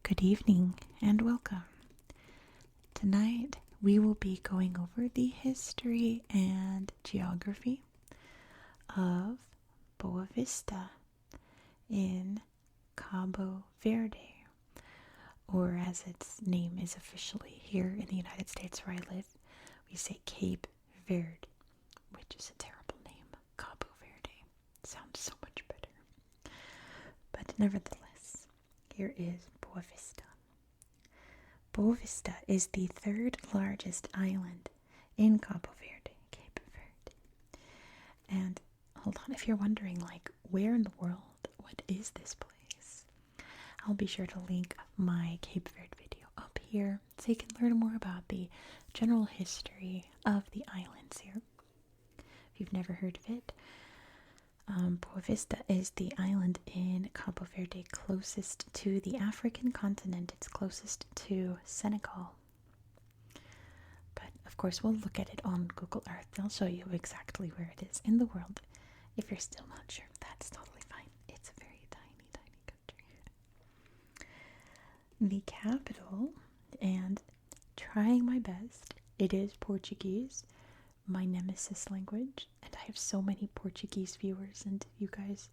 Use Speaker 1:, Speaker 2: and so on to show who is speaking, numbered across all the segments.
Speaker 1: Good evening and welcome. Tonight we will be going over the history and geography of Boa Vista in Cabo Verde, or as its name is officially here in the United States where I live, we say Cape Verde, which is a terrible name. Cabo Verde sounds so much better. But nevertheless, here is Boa Vista. Boa Vista is the third largest island in Cabo Verde, Cape Verde. And hold on, if you're wondering, where in the world, what is this place? I'll be sure to link my Cape Verde video up here so you can learn more about the general history of the islands here. If you've never heard of it, Boa Vista is the island in Cabo Verde closest to the African continent. It's closest to Senegal. But of course, we'll look at it on Google Earth. I'll show you exactly where it is in the world. If you're still not sure, that's totally fine. It's a very tiny, tiny country. The capital, and trying my best, it is Portuguese, my nemesis language, and I have so many Portuguese viewers, and you guys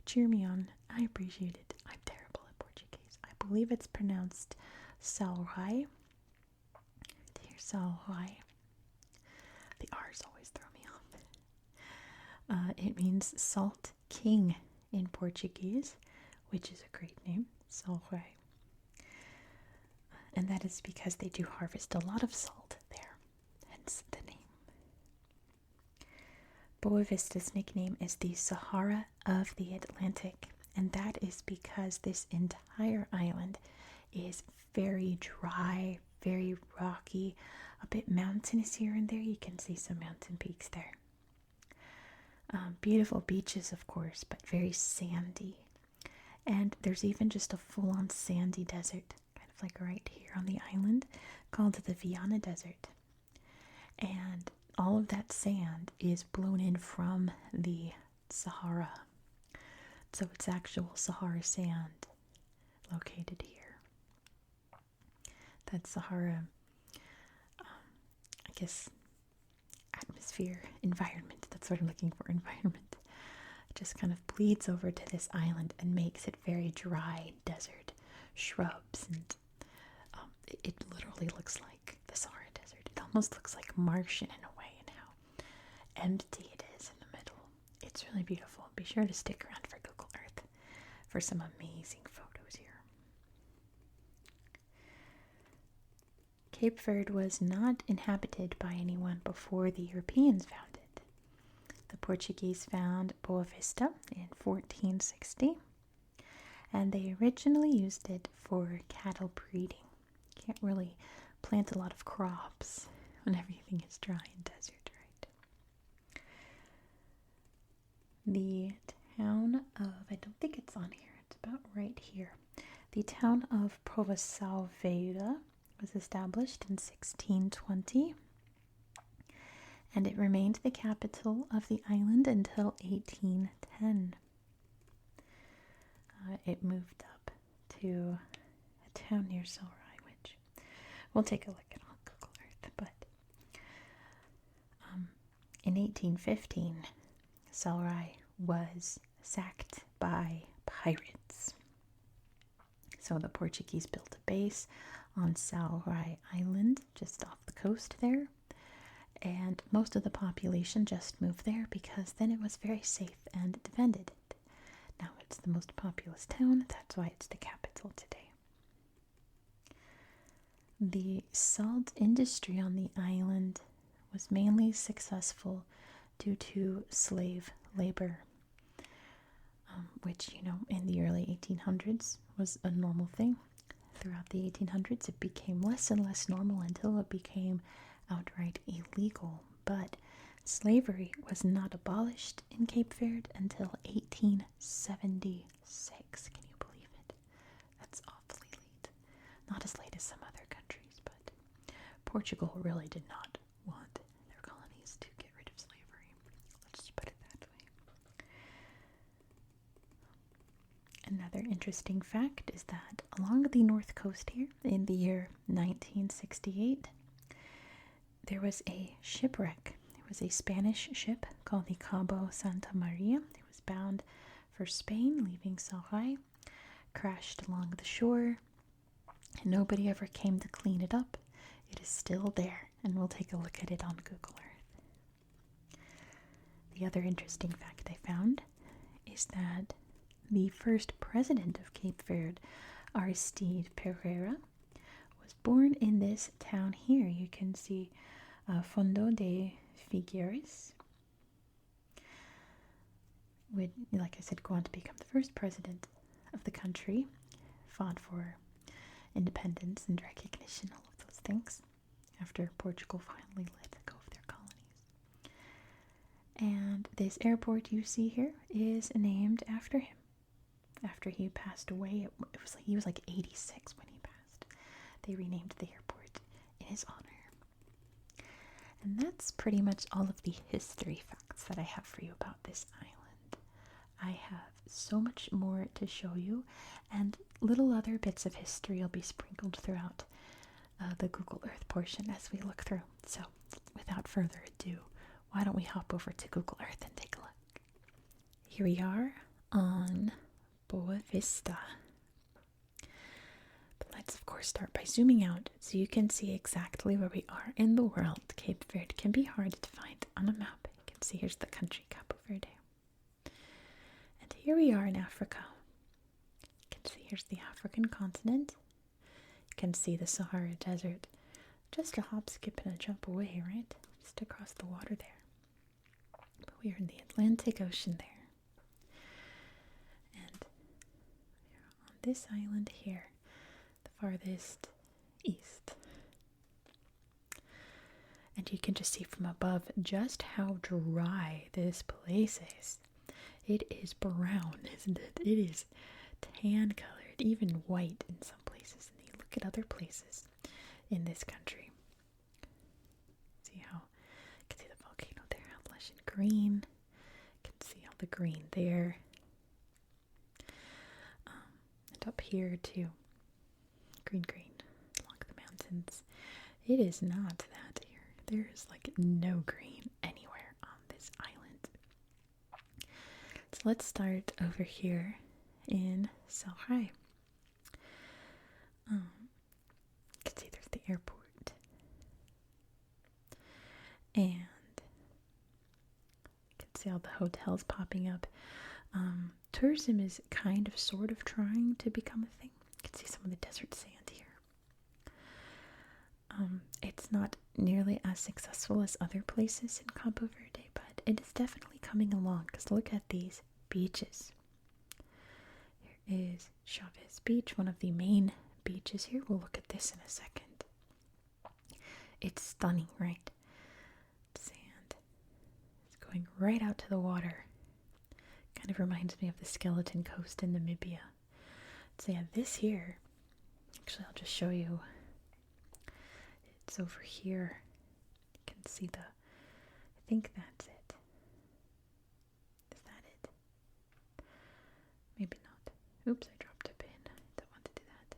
Speaker 1: cheer me on. I appreciate it. I'm terrible at Portuguese. I believe it's pronounced Salrai. Dear Salrai. The R's always throw me off. It means salt king in Portuguese, which is a great name, Salrai. And that is because they do harvest a lot of salt there, hence the name. Boa Vista's nickname is the Sahara of the Atlantic, and that is because this entire island is very dry, very rocky, a bit mountainous here and there. You can see some mountain peaks there. Beautiful beaches, of course, but very sandy. And there's even just a full-on sandy desert, kind of like right here on the island, called the Viana Desert. And all of that sand is blown in from the Sahara. So it's actual Sahara sand located here. That Sahara, atmosphere, environment, that's what I'm looking for, environment, just kind of bleeds over to this island and makes it very dry desert, shrubs, and it literally looks like the Sahara Desert. It almost looks like Martian in a way, and how empty it is in the middle. It's really beautiful. Be sure to stick around for Google Earth for some amazing photos here. Cape Verde was not inhabited by anyone before the Europeans found it. The Portuguese found Boa Vista in 1460, and they originally used it for cattle breeding. Can't really plant a lot of crops when everything is dry and desert, right? The town of, I don't think it's on here, it's about right here. The town of Provaçal Veiga was established in 1620, and it remained the capital of the island until 1810. It moved up to a town near Salrai, which we'll take a look at on Google Earth. But in 1815, Salrai was sacked by pirates. So the Portuguese built a base on Salrai Island, just off the coast there. And most of the population just moved there because then it was very safe and defended it. Now it's the most populous town, that's why it's the capital today. The salt industry on the island was mainly successful due to slave labor, which, in the early 1800s was a normal thing. Throughout the 1800s, it became less and less normal until it became outright illegal. But slavery was not abolished in Cape Verde until 1876. Can you believe it? That's awfully late. Not as late as some other countries, but Portugal really did not want their colonies to get rid of slavery. Let's just put it that way. Another interesting interesting fact is that along the north coast here in the year 1968, there was a shipwreck. It was a Spanish ship called the Cabo Santa Maria. It was bound for Spain, leaving Shanghai, crashed along the shore, and nobody ever came to clean it up. It is still there, and we'll take a look at it on Google Earth. The other interesting fact I found is that the first president of Cape Verde, Aristide Pereira, was born in this town here. You can see Fondo de Figueres would, like I said, go on to become the first president of the country, fought for independence and recognition, all of those things, after Portugal finally let go of their colonies. And this airport you see here is named after him. After he passed away, he was like 86 when he passed. They renamed the airport in his honor. And that's pretty much all of the history facts that I have for you about this island. I have so much more to show you, and little other bits of history will be sprinkled throughout the Google Earth portion as we look through. So, without further ado, why don't we hop over to Google Earth and take a look. Here we are on Boa Vista. But let's of course start by zooming out so you can see exactly where we are in the world. Cape Verde can be hard to find on a map. You can see here's the country, Cabo Verde. And here we are in Africa. You can see here's the African continent. You can see the Sahara Desert. Just a hop, skip, and a jump away, right? Just across the water there. But we are in the Atlantic Ocean there. And we are on this island here, the farthest east. And you can just see from above just how dry this place is. It is brown, isn't it? It is tan colored, even white in some places. And you look at other places in this country. See how, you can see the volcano there, how lush and green. You can see all the green there. And up here too, green along the mountains. It is not that here. There is like no green anywhere on this island. So let's start over here in Shanghai. You can see there's the airport. And you can see all the hotels popping up. Tourism is kind of sort of trying to become a thing. You can see some of the desert sand here. It's not nearly as successful as other places in Cabo Verde, but it is definitely coming along because look at these beaches. Here is Chavez Beach, one of the main beaches here. We'll look at this in a second. It's stunning, right? Sand. It's going right out to the water. Kind of reminds me of the Skeleton Coast in Namibia. So yeah, this here, actually I'll just show you. It's over here. You can see I think that's it. Is that it? Maybe not. Oops, I dropped a pin. I don't want to do that.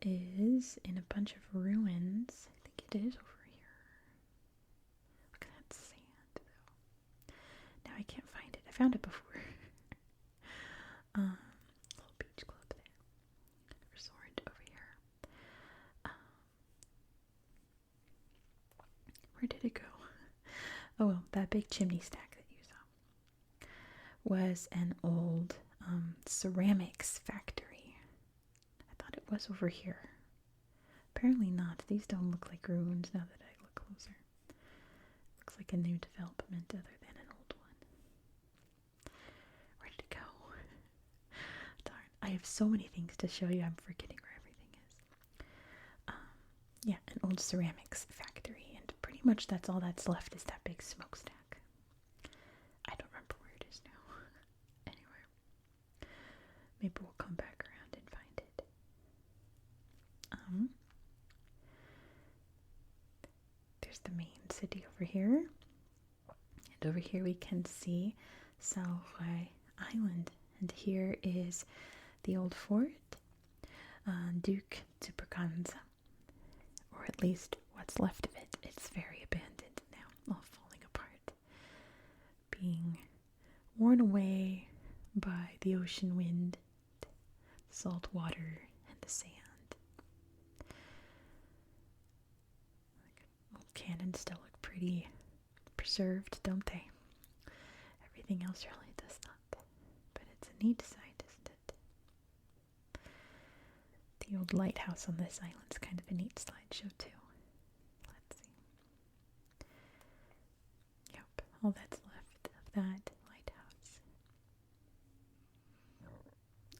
Speaker 1: It is in a bunch of ruins. I think it is over here. Look at that sand, though. Now I can't find it. I found it before. Little beach club there. Resort over here. Where did it go? Oh well, that big chimney stack that you saw was an old ceramics factory. I thought it was over here. Apparently not. These don't look like ruins now that I look closer. Looks like a new development other than an old one. Where did it go? Darn. I have so many things to show you. I'm forgetting where everything is. Yeah, an old ceramics factory. And pretty much that's all that's left is that big smokestack. I don't remember where it is now. Anyway. Maybe we'll come back around and find it. There's the main city over here. And over here we can see Shanghai Island. And here is the old fort, Duke de Braganza, or at least what's left of it. It's very abandoned now, all falling apart, being worn away by the ocean wind, the salt water, and the sand. Old cannons still look pretty preserved, don't they? Everything else really does not. But it's a neat sight, isn't it? The old lighthouse on this island's kind of a neat slideshow too. Let's see. Yep, all that's left of that lighthouse.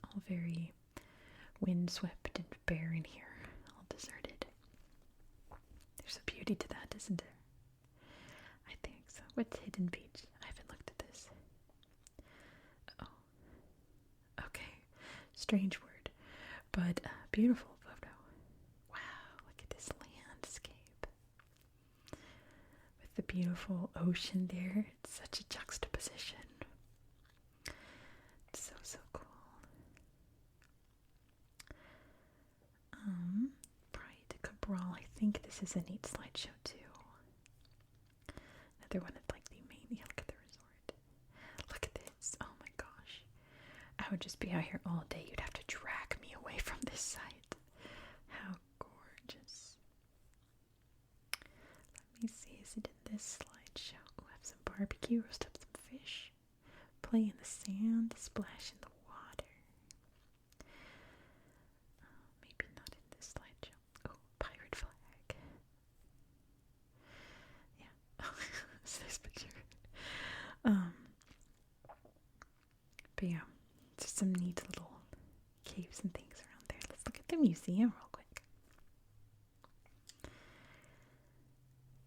Speaker 1: All very windswept and barren here, all deserted. There's a beauty to that, isn't there? I think so. What's Hidden Beach? I haven't looked at this. Oh. Okay. Strange word, but a beautiful photo. Wow, look at this landscape. With the beautiful ocean there. It's such a juxtaposition. It's so, so cool. Pride Cabral. I think this is a neat slideshow too. Another one of like the main. Yeah, look at the resort. Look at this. Oh my gosh. I would just be out here all day. You'd have to drag me away from this site. How gorgeous. Let me see. Is it in this slideshow? Oh, have some barbecue, roast up some fish, play in the sand, splash in the water. Maybe not in this slideshow. Oh, pirate flag. Yeah. It's this picture. But yeah, just some neat little caves and things around there. Let's look at the museum real quick.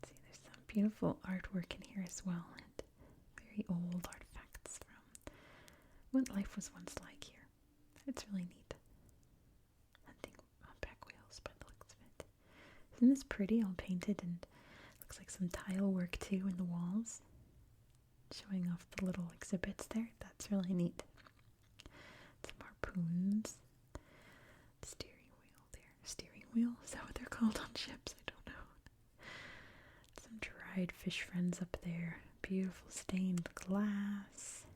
Speaker 1: Let's see, there's some beautiful artwork in here as well, and very old artifacts from what life was once like here. It's really neat. Hunting back whales by the looks of it. Isn't this pretty? All painted, and looks like some tile work too in the walls. Showing off the little exhibits there. That's really neat. Some harpoons. Steering wheel there. Steering wheel? Is that what they're called on ships? I don't know. Some dried fish friends up there. Beautiful stained glass.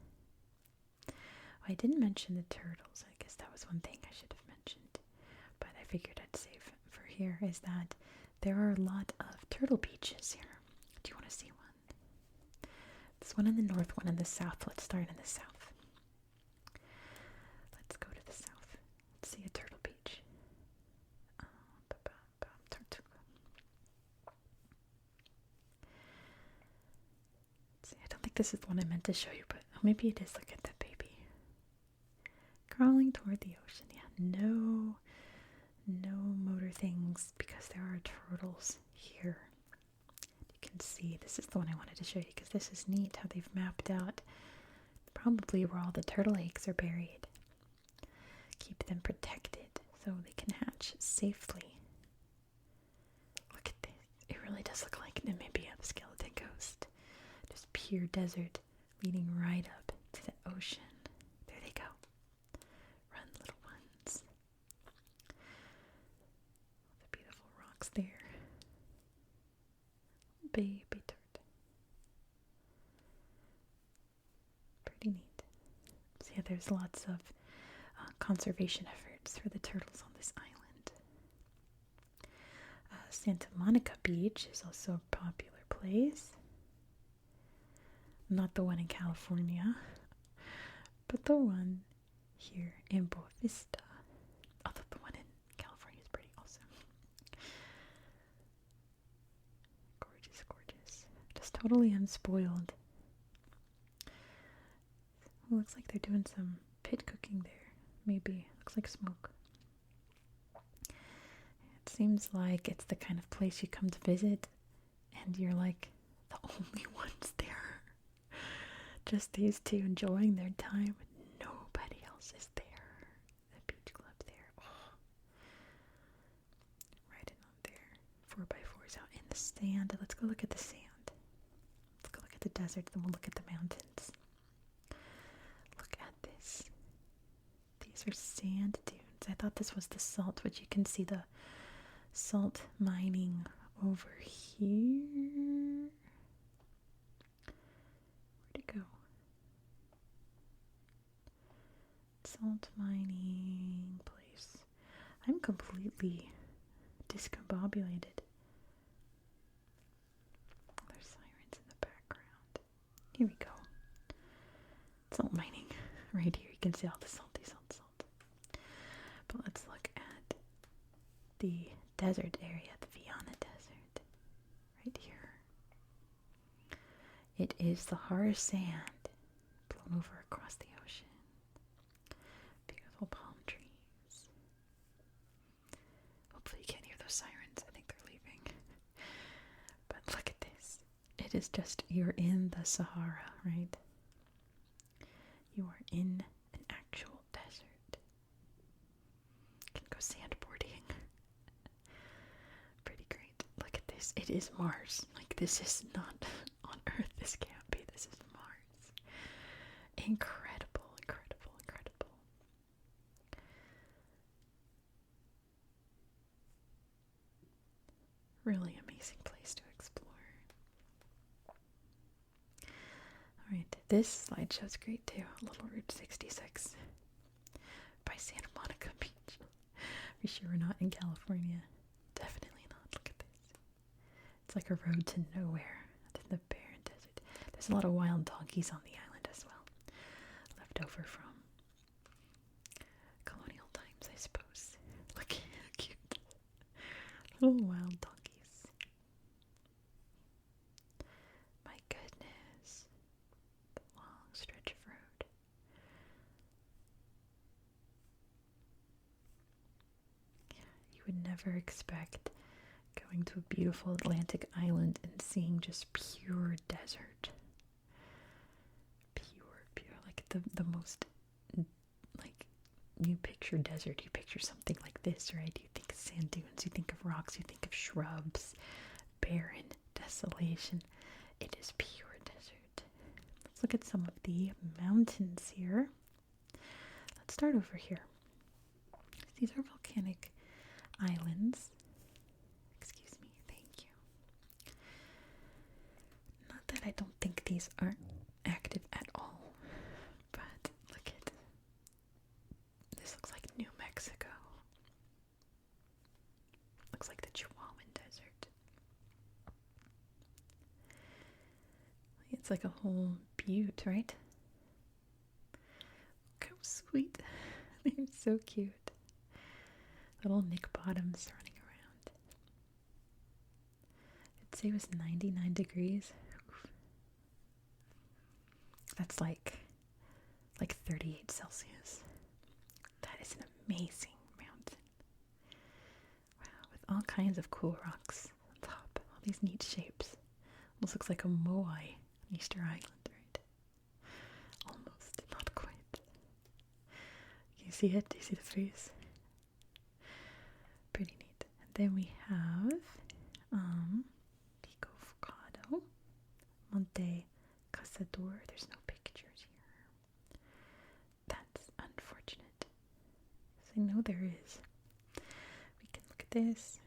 Speaker 1: Oh, I didn't mention the turtles. I guess that was one thing I should have mentioned. But I figured I'd save it for here. Is that there are a lot of turtle beaches here. Do you want to see one? There's one in the north, one in the south. Let's start in the south. Let's go to the south. Let's see a turtle beach. Let's see, I don't think this is the one I meant to show you, but maybe it is. Look at that baby. Crawling toward the ocean. Yeah, no motor things because there are turtles here. Can see this is the one I wanted to show you because this is neat how they've mapped out probably where all the turtle eggs are buried. Keep them protected so they can hatch safely. Look at this. It really does look like Namibia, the skeleton coast. Just pure desert leading right up to the ocean. There they go. Run, little ones. All the beautiful rocks there. Baby turd. Pretty neat. So yeah, there's lots of conservation efforts for the turtles on this island. Santa Monica Beach is also a popular place. Not the one in California, but the one here in Boa Vista. Although the one in California is pretty awesome. Gorgeous, gorgeous. Just totally unspoiled. It looks like they're doing some pit cooking there. Maybe. Looks like smoke. It seems like it's the kind of place you come to visit and you're like the only ones there. Just these two enjoying their time. Nobody else is there. The beach club there. Oh. Right in on there. 4x4s out in the sand. Let's go look at the sand. Let's go look at the desert, then we'll look at the mountains. Look at this. These are sand dunes. I thought this was the salt, which you can see the salt mining over here. Where'd it go? Salt mining place. I'm completely discombobulated. There's sirens in the background. Here we go. Salt mining. Right here you can see all the salty salt. But let's look at the desert area, the Viana Desert. Right here. It is Sahara sand blown over across the ocean. Beautiful palm trees. Hopefully you can't hear those sirens. I think they're leaving. But look at this. It is just, you're in the Sahara, right? You are in an actual desert. You can go sandboarding. Pretty great. Look at this. It is Mars. Like, this is not on Earth. This can't be. This is Mars. Incredible, incredible, incredible. Really amazing place to explore. Alright, this slideshow's great too. Little Route 66 by Santa Monica Beach. For sure we're not in California. Definitely not. Look at this. It's like a road to nowhere. In the barren desert. There's a lot of wild donkeys on the island as well. Left over from colonial times, I suppose. Look how cute. Little wild donkeys. My goodness. Long stretch of road. You would never expect going to a beautiful Atlantic island and seeing just pure desert. Pure, like the most, like, you picture desert, you picture something like this, right? You think of sand dunes, you think of rocks, you think of shrubs, barren, desolation. It is pure desert. Let's look at some of the mountains here. Let's start over here. These are volcanic islands. Excuse me, thank you. Not that I don't think these aren't active at all, but look at this. Looks like New Mexico. Looks like the Chihuahuan Desert. It's like a whole butte, right? Look how sweet. They're so cute. Little Nick Bottoms running around. I'd say it was 99 degrees. Oof. That's like 38 Celsius. That is an amazing mountain. Wow, with all kinds of cool rocks on top. All these neat shapes. Almost looks like a moai on Easter Island, right? Almost, not quite. Can you see it? Do you see the face? Pretty neat. And then we have Pico Focado, Monte Casador. There's no pictures here. That's unfortunate. Because I know there is. We can look at this.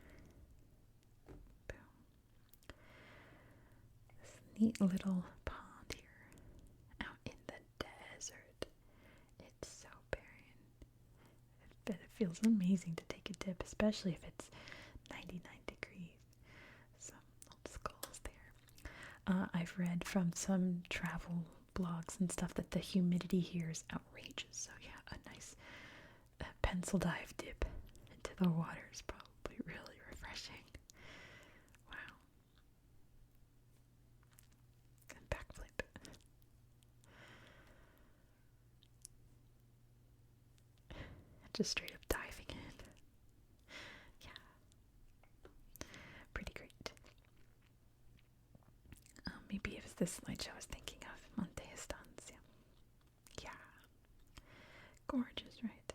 Speaker 1: Boom. This neat little pond here. Out in the desert. It's so barren. But it feels amazing to take a dip, especially if it's 99 degrees. Some old skulls there. I've read from some travel blogs and stuff that the humidity here is outrageous. So yeah, a nice pencil dive dip into the water is probably really refreshing. Wow. And backflip. Just straight up diving in. Yeah. Pretty great. Maybe it was this slideshow I was thinking of. Monte Estancia. Yeah. Gorgeous, right?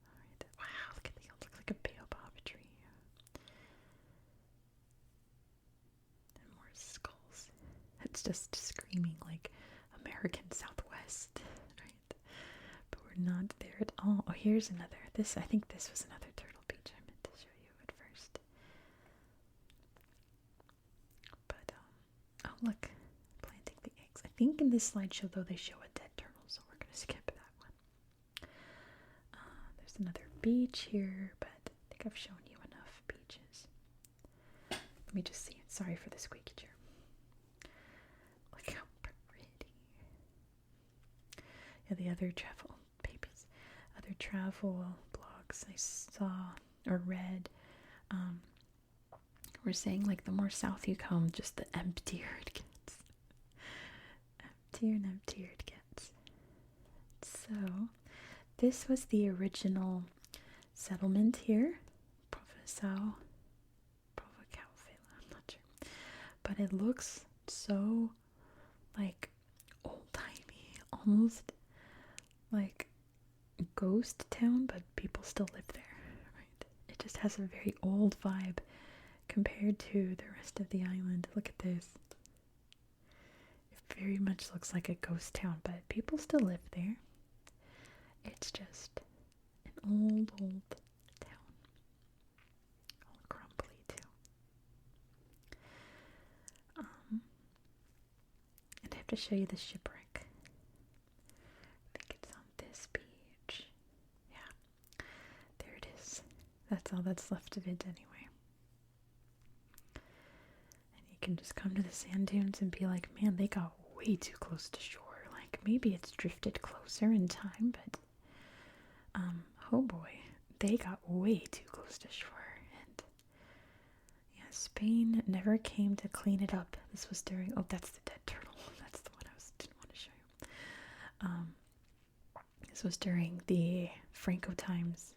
Speaker 1: Alright. Wow, look at the, it looks like a baobab tree. And more skulls. It's just screaming American Southwest, right? But we're not there at all. Oh, here's another. I think this was another turtle beach I meant to show you at first. But, oh look, planting the eggs. I think in this slideshow, though, they show a dead turtle, so we're going to skip that one. There's another beach here, but I think I've shown you enough beaches. Let me just see. Sorry for the squeaky chair. Look how pretty. Yeah, the other travel blogs I saw or read were saying, like, the more south you come, just the emptier it gets. Emptier and emptier it gets. So, this was the original settlement here. I'm not sure. But it looks so, like, old-timey, almost like a ghost town, but people still live there, right? It just has a very old vibe compared to the rest of the island. Look at this. It very much looks like a ghost town, but people still live there. It's just an old town. All crumbly, too. And I have to show you the shipwreck. I think it's on this beach. Yeah, there it is. That's all that's left of it anyway. And you can just come to the sand dunes and be like, man, they got way too close to shore. Like, maybe it's drifted closer in time, but oh boy, they got way too close to shore. And yeah, Spain never came to clean it up. This was during, oh, that's the dead turtle. That's the one didn't want to show you. This was during the Franco times,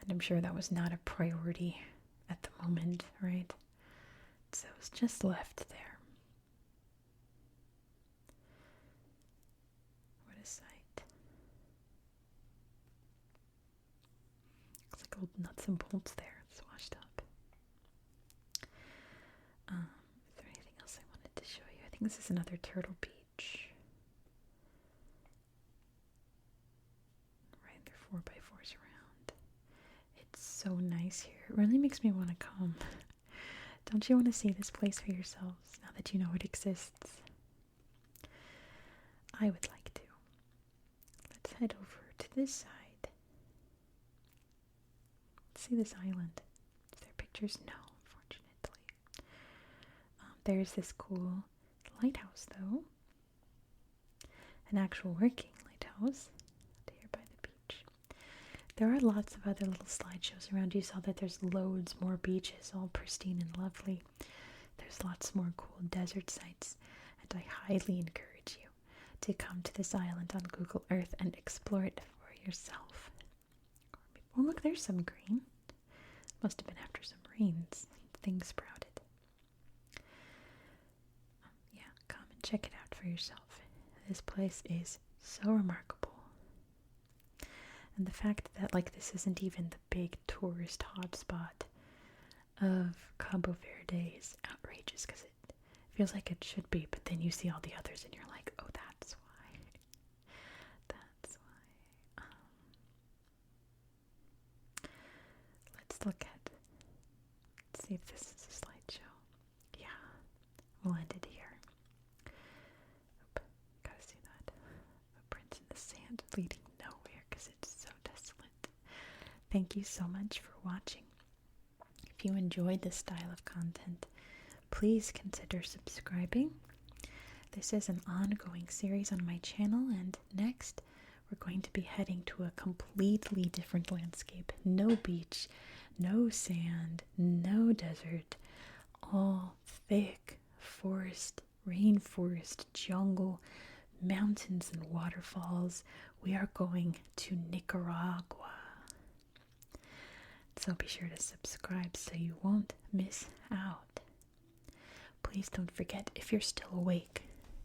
Speaker 1: and I'm sure that was not a priority at the moment, right? So it was just left there. What a sight. Looks like old nuts and bolts there. It's washed up. Is there anything else I wanted to show you? I think this is another turtle beach. Right, there are 4x4s around. It's so nice here. It really makes me want to come. Don't you want to see this place for yourselves now that you know it exists? I would like to. Let's head over to this side. See this island. Is there pictures? No, unfortunately. There's this cool lighthouse, though. An actual working lighthouse here by the beach. There are lots of other little slideshows around. You saw that there's loads more beaches, all pristine and lovely. There's lots more cool desert sites, and I highly encourage you to come to this island on Google Earth and explore it for yourself. Oh, look, there's some green. Must have been after some rains. Things sprouted. Yeah, come and check it out for yourself. This place is so remarkable. And the fact that, like, this isn't even the big tourist hotspot of Cabo Verde is outrageous, because it feels like it should be, but then you see all the others and you're like, oh, that's why. That's why. Let's look at, let's see if this is a slideshow. Yeah, we'll end it here. Oop, gotta see that. Footprints in the sand leading nowhere because it's so desolate. Thank you so much for watching. If you enjoyed this style of content, please consider subscribing. This is an ongoing series on my channel, and next we're going to be heading to a completely different landscape. No beach, no sand, no desert, all thick forest, rainforest, jungle, mountains and waterfalls. We are going to Nicaragua. So be sure to subscribe so you won't miss out. Please don't forget, if you're still awake,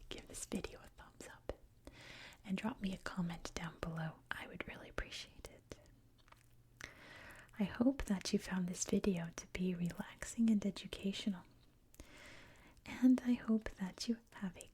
Speaker 1: give this video a thumbs up and drop me a comment down below. I would really appreciate it. I hope that you found this video to be relaxing and educational. And I hope that you have a